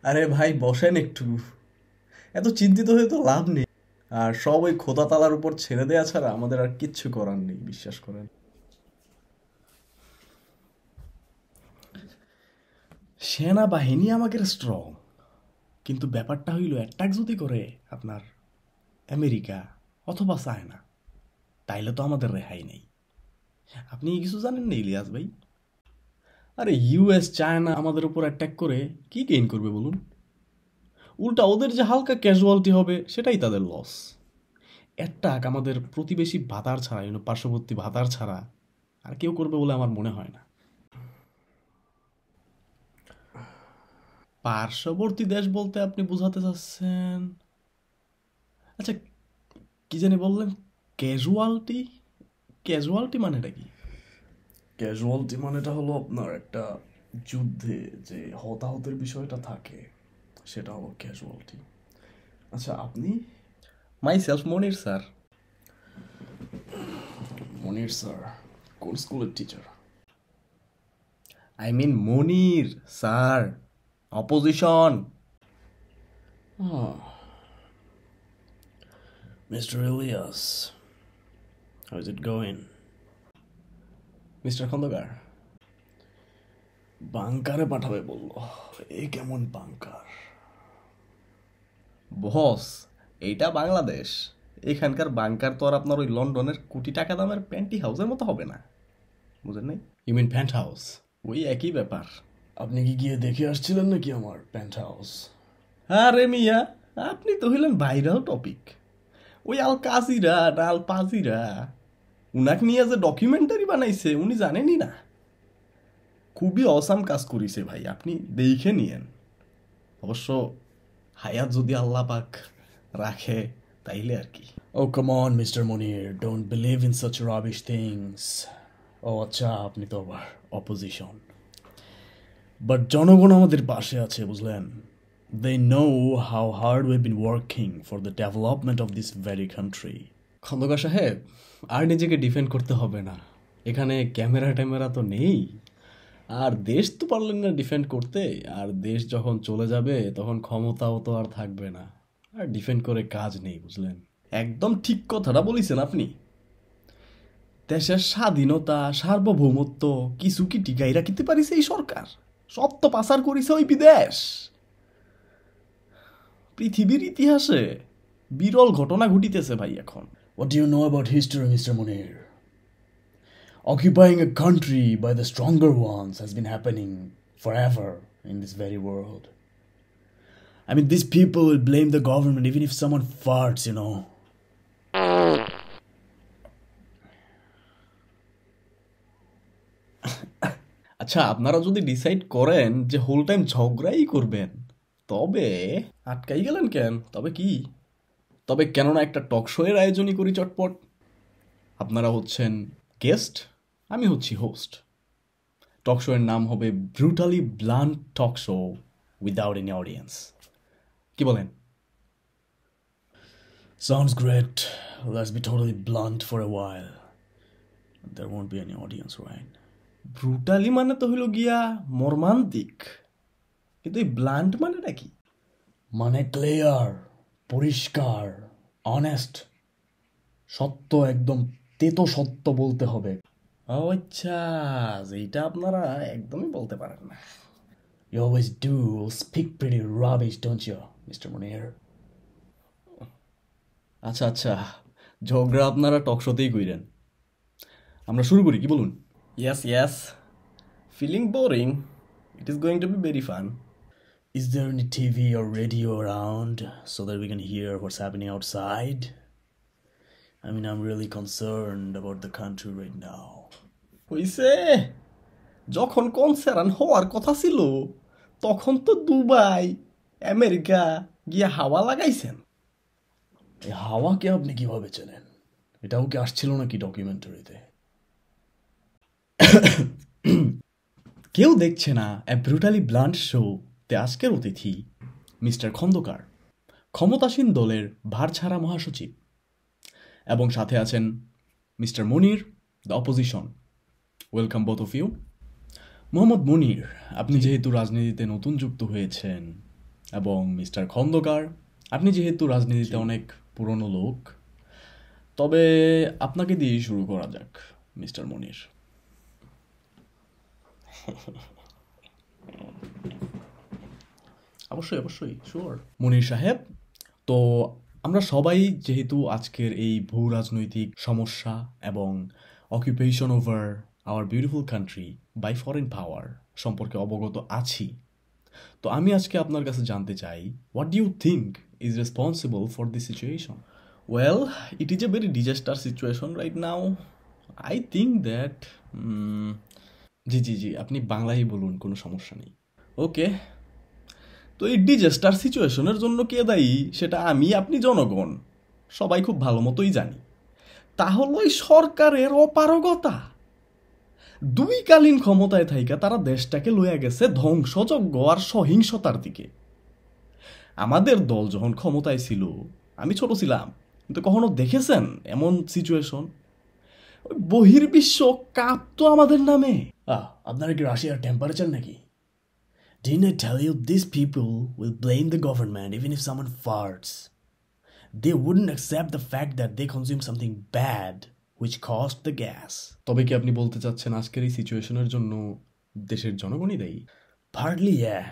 আরে ভাই বসেন একটু, এত চিন্তিত হয়ে তো লাভ নেই। আর সব ওই খোদা তালার উপর ছেড়ে দেয়া ছাড়া আমাদের আর কিচ্ছু করার নেই, বিশ্বাস করেন। সেনাবাহিনী আমাদের স্ট্রং, কিন্তু ব্যাপারটা হইল অ্যাটাক যদি করে আপনার আমেরিকা অথবা চায়না, তাইলে তো আমাদের রেহাই নেই। আপনি কিছু জানেন না ইলিয়াস ভাই? আরে ইউএস চায়না আমাদের উপর অ্যাটাক করে কি গেইন করবে বলুন? উল্টা ওদের যে হালকা ক্যাজুয়ালিটি হবে সেটাই তাদের লস। অ্যাটাক আমাদের প্রতিবেশী ভাতার ছাড়া, পার্শ্ববর্তী ভাতার ছাড়া আর কেউ করবে বলে আমার মনে হয় না। পার্শ্ববর্তী দেশ বলতে আপনি বোঝাতে চাচ্ছেন? আচ্ছা, কি জানি বললেন? ক্যাজুয়ালিটি? ক্যাজুয়ালিটি মানেটা কি? ক্যাজুয়ালিটি মানেটা হলো আপনার একটা যুদ্ধে যে হতাহতের বিষয়টা থাকে, সেটা হলো ক্যাজুয়ালিটি। আচ্ছা আপনি? Myself Monir sir. Monir sir কোন স্কুলের teacher? I mean Monir sir, opposition. Mister Ilias, how is it going? Mister Khandakar, বাংকারে পাঠাবে বললো। এই কেমন বাংকার? বস, এইটা বাংলাদেশ। এখানকার বাংকার তো আর আপনার ওই লন্ডনের কোটি টাকা দামের প্যান্টি হাউসের মতো হবে না, বুঝেন নাই? You mean penthouse? ওই একই ব্যাপার। আপনি কি গিয়ে দেখে আসছিলেন নাকি আমার প্যান্ট হাউস? আরে মিয়া, আপনি তো হইলেন ভাইরাল টপিক। ওই আল কাজিরা না আল পাজিরা, উনাকে নিয়ে যে ডকুমেন্টারি বানাইছে উনি জানেনই না। খুবই অসাম কাজ করিছে ভাই, আপনি দেখে নিয়েন। অবশ্য হায়াত যদি আল্লাহ পাক রাখে তাইলে আর কি। Oh, come on, Mr. Munir. Don't believe in such rubbish things. ও আচ্ছা, আপনি তো আবার অপোজিশন। বাট জনগণ আমাদের পাশে আছে, বুঝলেন? They know how hard we've been working for the development of this very country. Khandakar সাহেব, আর নিজেকে ডিফেন্ড করতে হবে না। এখানে ক্যামেরা ট্যামেরা তো নেই। আর দেশ তো পারলেন না ডিফেন্ড করতে, আর দেশ যখন চলে যাবে তখন ক্ষমতাও তো আর থাকবে না। আর ডিফেন্ড করে কাজ নেই, বুঝলেন? একদম ঠিক কথাটা বলেছেন আপনি। দেশের স্বাধীনতা সার্বভৌমত্ব কিছু কি টিকাই রাখিতে পারিছে এই সরকার? সব তো পাচার করিছে ওই বিদেশ। পৃথিবীর ইতিহাসে বিরল ঘটনা ঘটিতেছে ভাই এখন। What do you know about history, Mr. Munir? Occupying a country by the stronger ones has been happening forever in this very world. I mean, these people will blame the government even if someone farts, you know. আচ্ছা, আপনারা যদি decide করেন যে whole time ঝগড়াই করবেন, তবে আটকাই গেলেন কেন? তবে কি? তবে কেননা একটা টক শো এর আয়োজনই করি চটপট। আপনারা হচ্ছেন গেস্ট, আমি হচ্ছি হোস্ট। টক শো এর নাম হবে brutally blunt talk show without any audience. কি বলেন? Sounds great. Let's be totally blunt for a while. There won't be any audience, right? Brutally মানে তো হইল গিয়া মর্মান্তিক, কিন্তু এই ব্লান্ট মানেটা কি? মানে ক্লিয়ার, পরিষ্কার, অনেস্ট, সত্য, একদম তেতো সত্য বলতে হবে। ও আচ্ছা, যেটা আপনারা একদমই বলতে পারেন না। You always do speak pretty rubbish, don't you, Mr. Munir? আচ্ছা আচ্ছা, ঝগড়া আপনারা টক শোতেই কইরেন। আমরা শুরু করি, কি বলুন? Yes, yes. Feeling boring? It is going to be very fun. Is there any TV or radio around so that we can hear what's happening outside? I mean, I'm really concerned about the country right now. হইছে, যখন concern হওয়ার কথা ছিল তখন তো Dubai, America গিয়ে হাওয়া লাগাইছেন। এই হাওয়াকে আপনি কিভাবে চেনেন? এটাও কি আসছিল নাকি ডকুমেন্টারিতে? কেউ দেখছে না এ ব্রুটালি ব্লান্ট শো তে আজকের অতিথি মিস্টার খন্দকার, ক্ষমতাসীন দলের ভারছাড়া মহাসচিব, এবং সাথে আছেন mister Monir, the opposition. Welcome both of you. Mohammad Monir, আপনি যেহেতু রাজনীতিতে নতুন যুক্ত হয়েছেন, এবং মিস্টার খন্দকার, আপনি যেহেতু রাজনীতিতে অনেক পুরনো লোক, তবে আপনাকে দিয়েই শুরু করা যাক মিস্টার মনির। অবশ্যই অবশ্যই, শিওর। মনির সাহেব, তো আমরা সবাই যেহেতু আজকের এই ভূ রাজনৈতিক সমস্যা এবং occupation over our beautiful country by foreign power সম্পর্কে অবগত আছি, তো আমি আজকে আপনার কাছে জানতে চাই, what do you think is responsible for this situation? Well, it is a very disaster situation right now. I think that. জি জি জি, আপনি বাংলায় বলুন, কোনো সমস্যা নেই। ওকে, তো এই ডিজাস্টার সিচুয়েশনের জন্য কে দায়ী সেটা আমি, আপনি, জনগণ সবাই খুব ভালো মতোই জানি। তা হলো এই সরকারের অপারগতা। দুইকালীন ক্ষমতায় থাইকা তারা দেশটাকে লইয়া গেছে ধ্বংসযজ্ঞ আর সহিংসতার দিকে। আমাদের দল যখন ক্ষমতায় ছিল, আমি ছোট ছিলাম, কিন্তু কখনো দেখেছেন এমন সিচুয়েশন? ওই বহির্বিশ্ব কাঁপতো আমাদের নামে। আপনারা কি রাশিয়ার টেম্পারেচার নাকি? Didn't I tell you these people will blame the government even if someone farts? They wouldn't accept the fact that they consumed something bad which caused the gas. তবে কি আপনি বলতে চাচ্ছেন আজকের এই সিচুয়েশনের জন্য দেশের জনগণই দায়ী? Partly, yeah.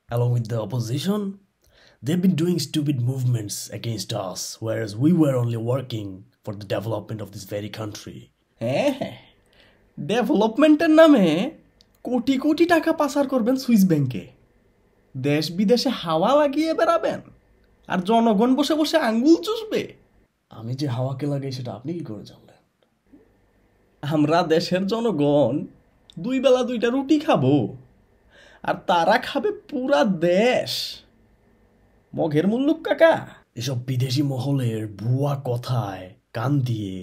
Along with the opposition, they've been doing stupid movements against us, whereas we were only working for the development of this very country. হ্যাঁ হ্যাঁ, ডেভেলপমেন্টের নামে কোটি কোটি টাকা পাচার করবেন সুইস ব্যাংকে, দেশ বিদেশে হাওয়া লাগিয়ে বেড়াবেন, আর জনগণ বসে বসে আঙ্গুল চুষবে। আমি যে হাওয়াকে লাগাই সেটা আপনি কি করে জানলেন? আমরা দেশের জনগণ দুই বেলা দুইটা রুটি খাবো, আর তারা খাবে পুরা দেশ। মঘের মুল্লুক কাকা। এসব বিদেশি মহলের ভুয়া কথায় কান দিয়ে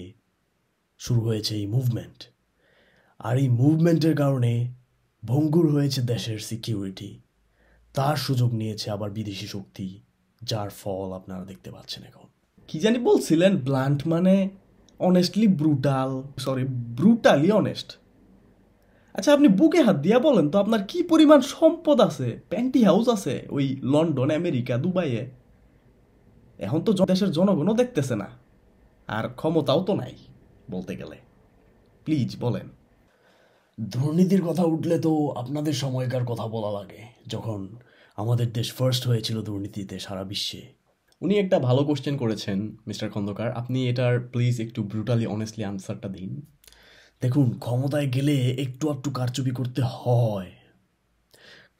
শুরু হয়েছে এই মুভমেন্ট, আর এই মুভমেন্টের কারণে ভঙ্গুর হয়েছে দেশের সিকিউরিটি। তার সুযোগ নিয়েছে আবার বিদেশি শক্তি, যার ফল আপনারা দেখতে পাচ্ছেন এখন। কি জানি বলছিলেন, ব্লান্ট মানে honestly brutal, sorry brutally honest. আচ্ছা, আপনি বুকে হাত দিয়া বলেন তো, আপনার কি পরিমাণ সম্পদ আছে, প্যান্টি হাউস আছে ওই লন্ডন, আমেরিকা, দুবাইয়ে? এখন তো দেশের জনগণও দেখতেছে না, আর ক্ষমতাও তো নাই বলতে গেলে। প্লিজ বলেন। দুর্নীতির কথা উঠলে তো আপনাদের সময়কার কথা বলা লাগে, যখন আমাদের দেশ ফার্স্ট হয়েছিল দুর্নীতিতে সারা বিশ্বে। উনি একটা ভালো কোশ্চেন করেছেন মিস্টার খন্দকার, আপনি এটার প্লিজ একটু ব্রুটালি অনেস্টলি আনসারটা দিন। দেখুন, ক্ষমতায় গেলে একটু একটু কারচুপি করতে হয়,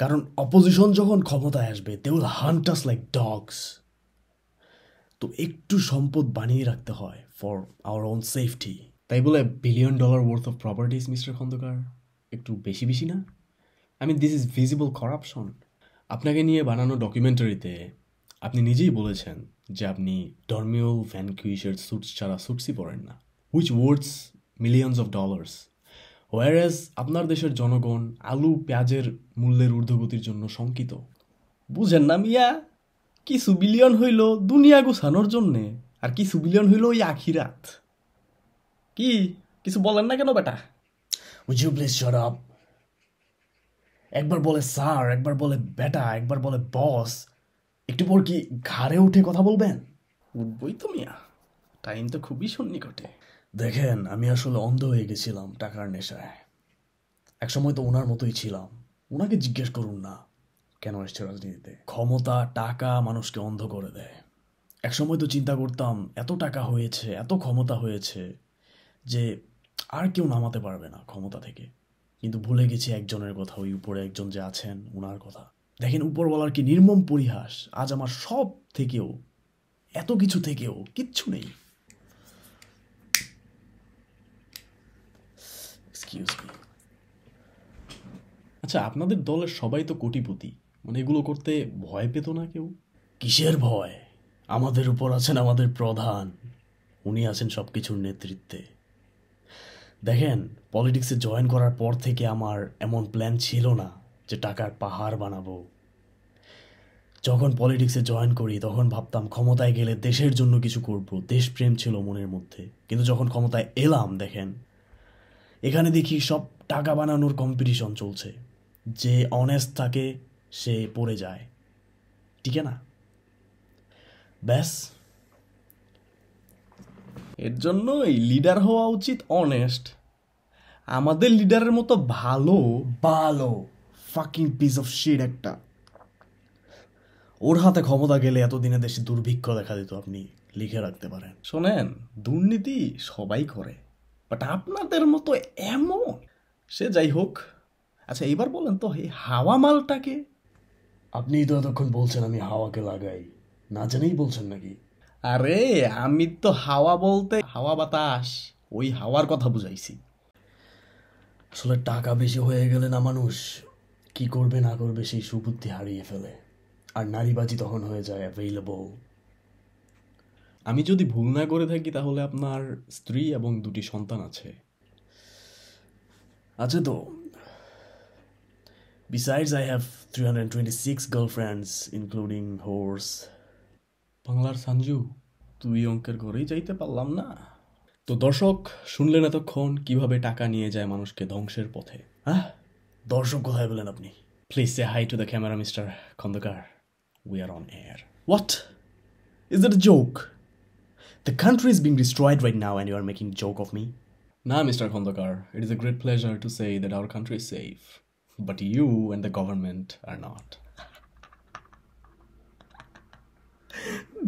কারণ অপোজিশন যখন ক্ষমতায় আসবে they will hunt us like dogs. তো একটু সম্পদ বানিয়ে রাখতে হয় ফর আওয়ার ওন সেফটি। তাই বলে $1 billion worth of properties mister Khandakar একটু বেশি বেশি না? I mean this is visible corruption. আপনাকে নিয়ে বানানো ডকুমেন্টারিতে আপনি নিজেই বলেছেন যে আপনি ডরমিওল ভ্যানকুইশের স্যুটস ছাড়া স্যুটসই পরেন না, হুইচ ওয়ার্থস মিলিয়নস অফ ডলার্স। ওয়ারেজ আপনার দেশের জনগণ আলু পেঁয়াজের মূল্যের ঊর্ধ্বগতির জন্য শঙ্কিত। বুঝেন না মিয়া, কিছু বিলিয়ন হইল দুনিয়া গুছানোর জন্যে, আর কিছু বিলিয়ন হইল ওই আখিরাত। কি কিছু বলেন না কেন বেটা? Would you please shut up? একবার বলে স্যার, একবার বলে বেটা, একবার বলে বস, একটু পর কি ঘাড়ে উঠে কথা বলবেন? উঠবই তো মিয়া, টাইম তো খুবই সন্নিকটে। দেখেন, আমি আসলে অন্ধ হয়ে গেছিলাম টাকার নেশায়। একসময় তো ওনার মতোই ছিলাম। ওনাকে জিজ্ঞেস করুন না কেন এসছে রাজনীতিতে। ক্ষমতা, টাকা মানুষকে অন্ধ করে দেয়। একসময় তো চিন্তা করতাম এত টাকা হয়েছে, এত ক্ষমতা হয়েছে যে আর কেউ নামাতে পারবে না ক্ষমতা থেকে। কিন্তু ভুলে গেছি একজনের কথা, ওই উপরে একজন যে আছেন ওনার কথা। দেখেন, উপরওয়ালার কি নির্মম পরিহাস। আজ আমার সব থেকেও, এত কিছু থেকেও কিচ্ছু নেই। Excuse me. আচ্ছা, আপনাদের দলের সবাই তো কোটিপতি, মানে এগুলো করতে ভয় পেত না কেউ? কিসের ভয়? আমাদের উপর আছেন আমাদের প্রধান, উনি আছেন সব কিছুর নেতৃত্বে। দেখেন, পলিটিক্সে জয়েন করার পর থেকে আমার এমন প্ল্যান ছিল না যে টাকার পাহাড় বানাবো। যখন পলিটিক্সে জয়েন করি তখন ভাবতাম ক্ষমতায় গেলে দেশের জন্য কিছু করব, দেশপ্রেম ছিল মনের মধ্যে। কিন্তু যখন ক্ষমতায় এলাম, দেখেন এখানে দেখি সব টাকা বানানোর কম্পিটিশন চলছে। যে অনেস্ট থাকে সে পড়ে যায়, টিকে না। ব্যাস, এর জন্যই লিডার হওয়া উচিত অনেস্ট। আমাদের লিডারের মতো ভালো ভালো ফাকিং পিস অফ শিট একটা। ওর হাতে ক্ষমতা গেলে এতদিনে দেশে দুর্ভিক্ষ দেখা দিত, আপনি লিখে রাখতে পারেন। শোনেন, দুর্নীতি সবাই করে, বাট আপনাদের মতো এমন। সে যাই হোক, আচ্ছা এইবার বলেন তো এই হাওয়া মালটাকে। আপনিই তো এতক্ষণ বলছেন আমি হাওয়াকে লাগাই, না জেনেই বলছেন নাকি? আরে আমি তো হাওয়া বলতে হাওয়া বাতাস, ওই হাওয়ার কথা বুঝাইছি। আসলে টাকা বেশি হয়ে গেলে না মানুষ কি করবে না করবে সেই সুবুদ্ধি হারিয়ে ফেলে, আর নারীবাজি তখন হয়ে যায় অ্যাভেইলেবল। আমি যদি ভুল না করে থাকি তাহলে আপনার স্ত্রী এবং 2টি সন্তান আছে। আছে তো। Besides, I have 326 girlfriends, including whores. বাংলার সঞ্জু, তুই অঙ্কের ঘরেই যাইতে পারলাম না। তো দর্শক শুনলেন এতক্ষণ কিভাবে টাকা নিয়ে যায় মানুষকে ধ্বংসের পথে। হ্যাঁ, দর্শক কোথায় পেলেন আপনি? Please say hi to the camera mister Khandakar, we are on air. What? Is it a joke? The country is being destroyed right now and you are making a joke of me? Nah, Mr. Khondokar, it is a great pleasure to say that our country is safe, but you and the government are not.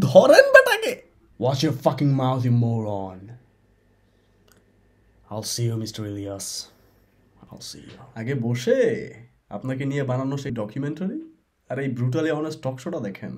ধরেন বেটাকে। Watch your fucking mouth, you moron. I'll see you, Mr. Ilyas. I'll see you. আগে বসে আপনাকে নিয়ে বানানো সেই documentary আর এই brutally honest টক শোটা দেখেন।